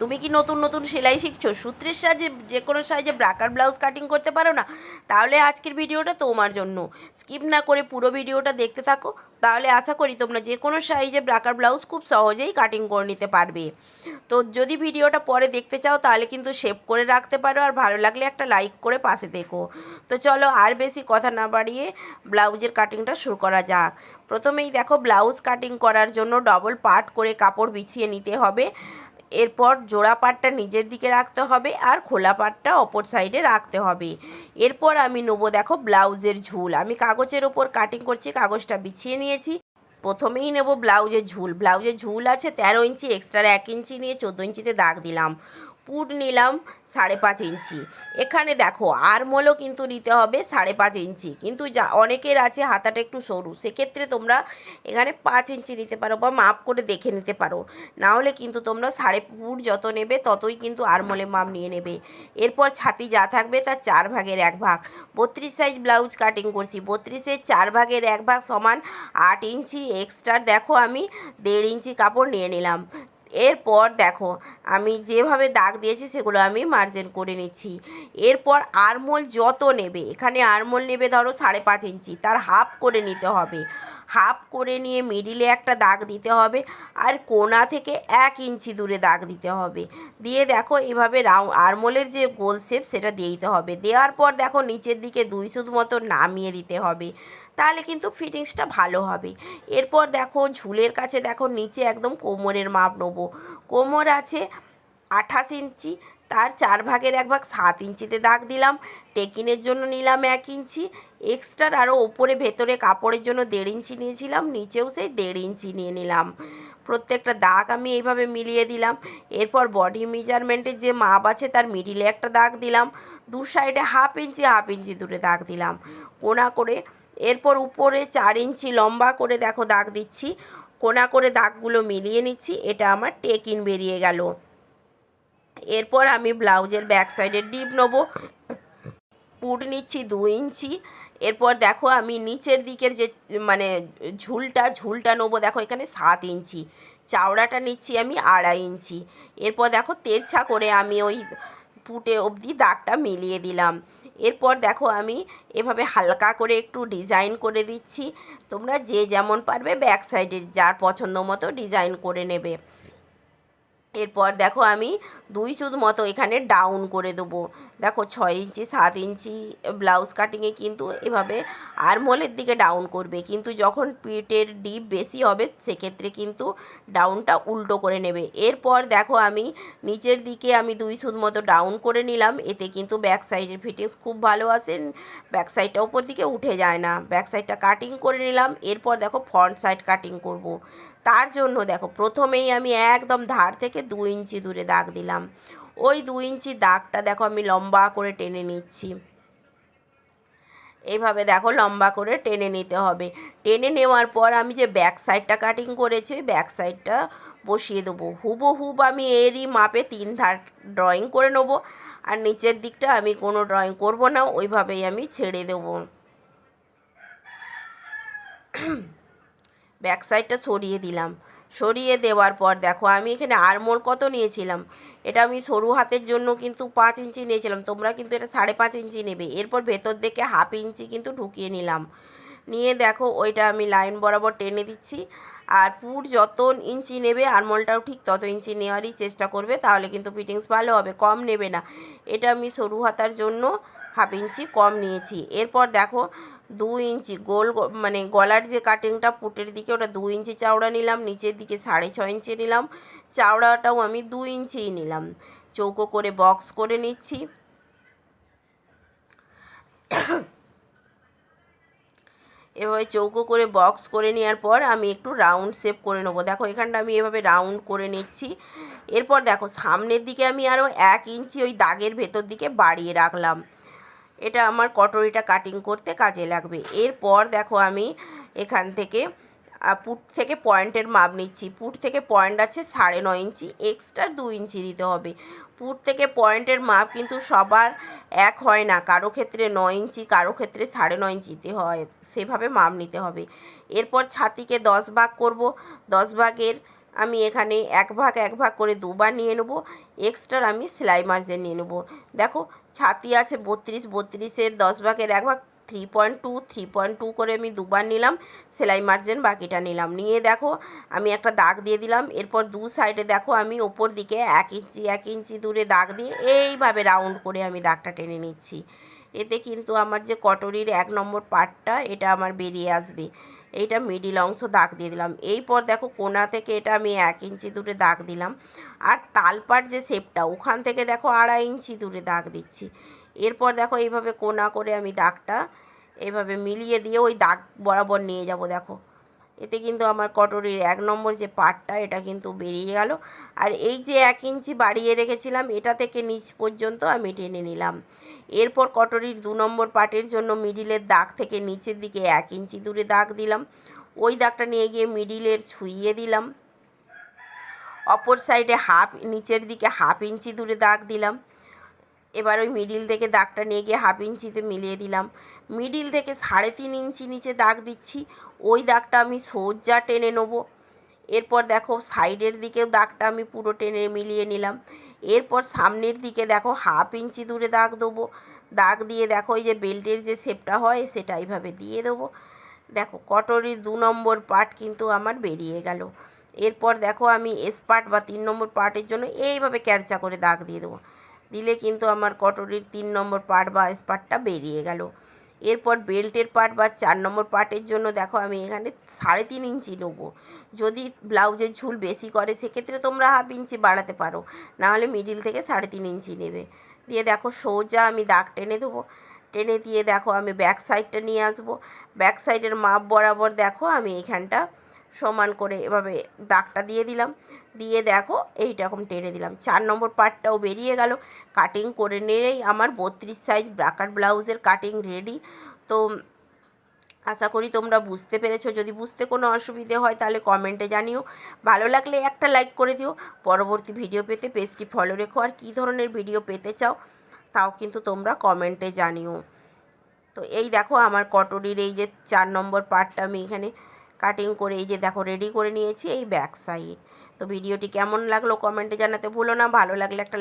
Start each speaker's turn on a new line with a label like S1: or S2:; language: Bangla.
S1: তুমি কি নতুন নতুন সেলাই শিখছো, সূত্রের সাহায্যে যে কোনো সাইজে ব্রাকার ব্লাউজ কাটিং করতে পারো না? তাহলে আজকের ভিডিওটা তোমার জন্য। স্কিপ না করে পুরো ভিডিওটা দেখতে থাকো, তাহলে আশা করি তোমরা যে কোনো সাইজে ব্রাকার ব্লাউজ খুব সহজেই কাটিং করে নিতে পারবে। তো যদি ভিডিওটা পরে দেখতে চাও তাহলে কিন্তু সেভ করে রাখতে পারো, আর ভালো লাগলে একটা লাইক করে পাশে দেখো। তো চলো আর বেশি কথা না বাড়িয়ে ব্লাউজের কাটিংটা শুরু করা যাক। প্রথমেই দেখো, ব্লাউজ কাটিং করার জন্য ডবল পার্ট করে কাপড় বিছিয়ে নিতে হবে। এরপর জোড়া পাটটা নিজের দিকে রাখতে হবে আর খোলা পাটটা অপর সাইডে রাখতে হবে। এরপর আমি নেবো দেখো ব্লাউজের ঝুল। আমি কাগজের ওপর কাটিং করছি, কাগজটা বিছিয়ে নিয়েছি। প্রথমেই নেব ব্লাউজের ঝুল। ব্লাউজের ঝুল আছে 13 ইঞ্চি, এক্সট্রা 1 ইঞ্চি নিয়ে 14 ইঞ্চিতে দাগ দিলাম। পুট নিলাম 5.5 ইঞ্চি। এখানে দেখো আরমোলও কিন্তু নিতে হবে 5.5 ইঞ্চি, কিন্তু যা অনেকের আছে হাতাটা একটু সরু, সেক্ষেত্রে তোমরা এখানে 5 ইঞ্চি নিতে পারো বা মাপ করে দেখে নিতে পারো। নাহলে কিন্তু তোমরা পুট যত নেবে ততই কিন্তু আরমোলে মাপ নিয়ে নেবে। এরপর ছাতি যা থাকবে তার 4 ভাগের 1 ভাগ। 32 সাইজ ব্লাউজ কাটিং করছি, 32-এর 4 ভাগের 1 ভাগ সমান 8 ইঞ্চি। এক্সট্রা দেখো আমি 1.5 ইঞ্চি কাপড় নিয়ে নিলাম। এরপর দেখো আমি যেভাবে দাগ দিয়েছি সেগুলো আমি মার্জিন করে নিচ্ছি। এরপর আরমোল যত নেবে, এখানে আরমোল নেবে ধরো 5.5 ইঞ্চি, তার হাফ করে নিতে হবে। হাফ করে নিয়ে মিডিলে একটা দাগ দিতে হবে, আর কোণা থেকে 1 ইঞ্চি দূরে দাগ দিতে হবে। দিয়ে দেখো এভাবে আরমোলের যে গোল শেপ সেটা দিয়ে দিতে হবে। দেওয়ার পর দেখো নিচের দিকে 2 সুত মতো নামিয়ে দিতে হবে, তাহলে কিন্তু ফিটিংসটা ভালো হবে। এরপর দেখো ঝুলের কাছে দেখো নিচে একদম কোমরের মাপ নেবো। কোমর আছে 28 ইঞ্চি, তার 4 ভাগের 1 ভাগ 7 ইঞ্চিতে দাগ দিলাম। টেকিনের জন্য নিলাম 1 ইঞ্চি, এক্সট্রা আরও ওপরে ভেতরে কাপড়ের জন্য 1.5 ইঞ্চি নিয়েছিলাম, নিচেও সেই 1.5 ইঞ্চি নিয়ে নিলাম। প্রত্যেকটা দাগ আমি এইভাবে মিলিয়ে দিলাম। এরপর বডি মেজারমেন্টের যে মাপ আছে তার মিডিলে একটা দাগ দিলাম, দু সাইডে হাফ ইঞ্চি দূরে দাগ দিলাম কোণা করে। এরপর উপরে 4 ইঞ্চি লম্বা করে দেখো দাগ দিচ্ছি, কোণা করে দাগগুলো মিলিয়ে নিচ্ছি। এটা আমার টেকিন বেরিয়ে গেল। এরপর আমি ব্লাউজের ব্যাক সাইডের ডিপ নেবো, পুট নিচ্ছি 2 ইঞ্চি। এরপর দেখো আমি নিচের দিকের যে মানে ঝুলটা নেবো দেখো এখানে 7 ইঞ্চি, চাওড়াটা নিচ্ছি আমি 2.5 ইঞ্চি। এরপর দেখো তেরছা করে আমি ওই পুটে অবধি দাগটা মিলিয়ে দিলাম। এরপর দেখো আমি এভাবে হালকা করে একটু ডিজাইন করে দিচ্ছি। তোমরা যে যেমন পারবে ব্যাক সাইডের যার পছন্দ মতো ডিজাইন করে নেবে। এরপর দেখো আমি 2 সুত মতো এখানে ডাউন করে দেবো। দেখো 6 ইঞ্চি 7 ইঞ্চি ব্লাউজ কাটিংয়ে কিন্তু এভাবে আরমোলের দিকে ডাউন করবে, কিন্তু যখন পিঠের ডিপ বেশি হবে সেক্ষেত্রে কিন্তু ডাউনটা উল্টো করে নেবে। এরপর দেখো আমি নিচের দিকে আমি 2 সুত মতো ডাউন করে নিলাম, এতে কিন্তু ব্যাক সাইডের ফিটিংস খুব ভালো আসে, ব্যাক সাইডটা উপর দিকে উঠে যায় না। ব্যাক সাইডটা কাটিং করে নিলাম। এরপর দেখো ফ্রন্ট সাইড কাটিং করব। তার জন্য দেখো প্রথমেই আমি একদম ধার থেকে 2 ইঞ্চি দূরে দাগ দিলাম। ওই 2 ইঞ্চি দাগটা দেখো আমি লম্বা করে টেনে নিচ্ছি। এইভাবে দেখো লম্বা করে টেনে নিতে হবে। টেনে নেওয়ার পর আমি যে ব্যাক সাইডটা কাটিং করেছি ব্যাক সাইডটা বসিয়ে দেবো। হুবহুব আমি এরই মাপে 3 ধার ড্রয়িং করে নেবো, আর নিচের দিকটা আমি কোনো ড্রয়িং করব না, ওইভাবেই আমি ছেড়ে দেবো। ব্যাক সাইডটা সরিয়ে দিলাম। সরিয়ে দেওয়ার পর দেখো আমি এখানে আরমোল কত নিয়েছিলাম, এটা আমি সরু হাতের জন্য কিন্তু 5 ইঞ্চি নিয়েছিলাম, তোমরা কিন্তু এটা 5.5 ইঞ্চি নেবে। এরপর ভেতর দিকে হাফ ইঞ্চি কিন্তু ঢুকিয়ে নিলাম। নিয়ে দেখো ওইটা আমি লাইন বরাবর টেনে দিচ্ছি। আর পুট যত ইঞ্চি নেবে আরমোলটাও ঠিক তত ইঞ্চি নেওয়ারই চেষ্টা করবে, তাহলে কিন্তু ফিটিংস ভালো হবে, কম নেবে না। এটা আমি সরু হাতার জন্য হাফ ইঞ্চি কম নিয়েছি। এরপর দেখো 2 ইঞ্চি মানে গলার যে কাটিংটা পুটের দিকে ওটা 2 ইঞ্চি চাওড়া নিলাম, নিচের দিকে 6.5 ইঞ্চি নিলাম, চাওড়াটাও আমি 2 ইঞ্চিই নিলাম। চৌকো করে বক্স করে নিচ্ছি। এভাবে চৌকো করে বক্স করে নেওয়ার পর আমি একটু রাউন্ড শেপ করে নেবো। দেখো এখানটা আমি এভাবে রাউন্ড করে নিচ্ছি। এরপর দেখো সামনের দিকে আমি আরও 1 ইঞ্চি ওই দাগের ভেতর দিকে বাড়িয়ে রাখলাম, এটা আমার কটরিটা কাটিং করতে কাজে লাগবে। এরপর দেখো আমি এখান থেকে পুট থেকে পয়েন্টের মাপ নিচ্ছি। পুট থেকে পয়েন্ট আছে 9.5 ইঞ্চি, এক্সট্রা 2 ইঞ্চি দিতে হবে। পুট থেকে পয়েন্টের মাপ কিন্তু সবার এক হয় না, কারো ক্ষেত্রে 9 ইঞ্চি, কারো ক্ষেত্রে 9.5 ইঞ্চিতে হয়, সেভাবে মাপ নিতে হবে। এরপর ছাতিকে 10 ভাগ করব। 10 ভাগের আমি এখানে এক ভাগ করে দুবার নিয়ে নেবো। এক্সট্রা আমি সেলাই মার্জিন নিয়ে নেবো। দেখো ছাতি আছে 32, 32-এর 10 ভাগের 1 ভাগ 3.2 করে আমি দুবার নিলাম, সেলাই মার্জিন বাকিটা নিলাম। নিয়ে দেখো আমি একটা দাগ দিয়ে দিলাম। এরপর দু সাইডে দেখো আমি ওপর দিকে 1 ইঞ্চি দূরে দাগ দিয়ে এইভাবে রাউন্ড করে আমি দাগটা টেনে নিচ্ছি। এতে কিন্তু আমার যে কটরির 1 নম্বর পার্টটা এটা আমার বেরিয়ে আসবে। এইটা মিডিল অংশ দাগ দিয়ে দিলাম। এরপর দেখো কোণা থেকে এটা আমি 1 ইঞ্চি দূরে দাগ দিলাম। আর তালপাট যে শেপটা ওখান থেকে দেখো 2.5 ইঞ্চি দূরে দাগ দিচ্ছি। এরপর দেখো এইভাবে কোণা করে আমি দাগটা এইভাবে মিলিয়ে দিয়ে ওই দাগ বরাবর নিয়ে যাব। দেখো এতে কিন্তু আমার কটরির 1 নম্বর যে পার্টটা এটা কিন্তু বেরিয়ে গেল। আর এই যে 1 ইঞ্চি বাড়িয়ে রেখেছিলাম এটা থেকে নিচ পর্যন্ত আমি টেনে নিলাম। এরপর কটরির 2 নম্বর পার্টের জন্য মিডিলের দাগ থেকে নিচের দিকে 1 ইঞ্চি দূরে দাগ দিলাম। ওই দাগটা নিয়ে গিয়ে মিডিলের ছুঁইয়ে দিলাম। অপর সাইডে নিচের দিকে 1/2 ইঞ্চি দূরে দাগ দিলাম। এবার ওই মিডিল থেকে দাগটা নিয়ে গিয়ে 1/2 ইঞ্চিতে মিলিয়ে দিলাম। মিডিল থেকে 3.5 ইঞ্চি নিচে দাগ দিচ্ছি। ওই দাগটা আমি সোজা টেনে নেবো। এরপর দেখো সাইডের দিকেও দাগটা আমি পুরো টেনে মিলিয়ে নিলাম। এরপর সামনের দিকে দেখো 1/2 ইঞ্চি দূরে দাগ দেবো। দাগ দিয়ে দেখো এই যে বেল্টের যে শেপটা হয় সেটা এইভাবে দিয়ে দেবো। দেখো কটরির 2 নম্বর পার্ট কিন্তু আমার বেরিয়ে গেল। এরপর দেখো আমি এস পার্ট বা 3 নম্বর পার্টের জন্য এইভাবে ক্যারচা করে দাগ দিয়ে দেবো। দিলে কিন্তু আমার কটরির 3 নম্বর পার্ট বা এস পার্টটা বেরিয়ে গেল। এরপর বেল্টের পার্ট বা 4 নম্বর পার্টের জন্য দেখো আমি এখানে 3.5 ইঞ্চি নেবো। যদি ব্লাউজের ঝুল বেশি করে সেক্ষেত্রে তোমরা 1/2 ইঞ্চি বাড়াতে পারো, নাহলে মিডিল থেকে 3.5 ইঞ্চি নেবে। দিয়ে দেখো সোজা আমি দাগ টেনে দেবো। টেনে দিয়ে দেখো আমি ব্যাক সাইডটা নিয়ে আসবো। ব্যাক সাইডের মাপ বরাবর দেখো আমি এইখানটা সমান করে এভাবে দাগটা দিয়ে দিলাম। দিয়ে দেখো এইরকম টেনে দিলাম। 4 নম্বর পার্টটাও বেরিয়ে গেল। কাটিং করে নিলেই আমার 32 সাইজ ব্রাকার ব্লাউজের কাটিং রেডি। তো আশা করি তোমরা বুঝতে পেরেছো। যদি বুঝতে কোনো অসুবিধে হয় তাহলে কমেন্টে জানিও। ভালো লাগলে একটা লাইক করে দিও। পরবর্তী ভিডিও পেতে পেজটি ফলো রেখো। আর কী ধরনের ভিডিও পেতে চাও তাও কিন্তু তোমরা কমেন্টে জানিও। তো এই দেখো আমার কটরির এই যে 4 নম্বর পার্টটা আমি এখানে কাটিং করে এই যে দেখো রেডি করে নিয়েছি এই ব্যাক সাইড। তো ভিডিওটি কেমন লাগলো কমেন্টে জানাতে ভুলো না। ভালো লাগলে একটা